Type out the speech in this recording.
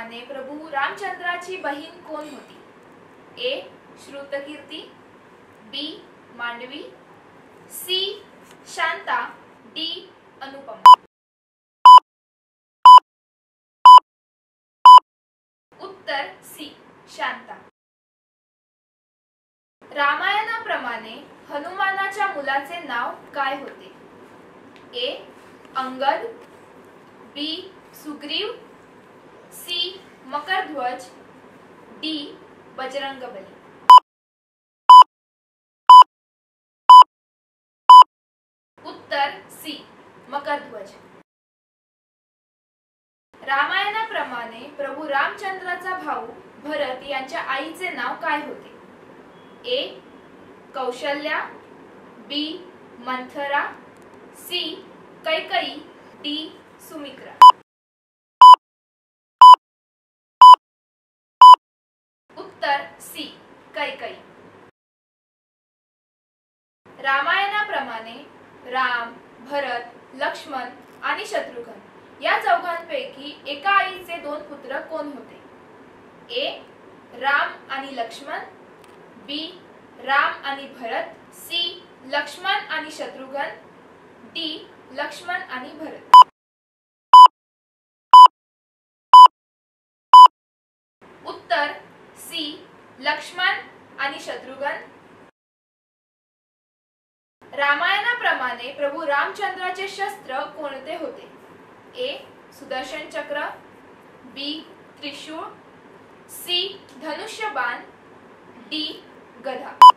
रामायणाप्रमाणे प्रभू रामचंद्राची बहीण कोण होती? ए. श्रुतकीर्ती, बी. मांडवी, सी. शांता, डी. अनुपमा। उत्तर सी. शांता। रामायणाप्रमाणे हनुमानाच्या मुलाचे नाव काय होते? ए. अंगद, बी. सुग्रीव, सी. मकरध्वज, डी. बजरंगबली। उत्तर सी. मकरध्वज। रामायणाप्रमाणे प्रभू रामचंद्राचा भाऊ भरत यांच्या आईचे नाव काय होते? ए. कौशल्या, बी. मंथरा, सी. कैकेयी, डी. सुमित्रा। उत्तर सी. कैकेयी। रामायणाप्रमाणे राम, भरत, लक्ष्मण आणि शत्रुघ्न या चौघांपैकी एका आईचे दोन पुत्र कोण होते? ए. राम आणि लक्ष्मण, बी. राम आणि भरत, सी. लक्ष्मण आणि शत्रुघ्न, डी. लक्ष्मण आणि भरत। उत्तर सी. लक्ष्मण आणि शत्रुघ्न। रामायणाप्रमाणे प्रभू रामचंद्राचे शस्त्र कोणते होते? ए. सुदर्शन चक्र, बी. त्रिशूळ, सी. धनुष्यबाण, डी. गदा।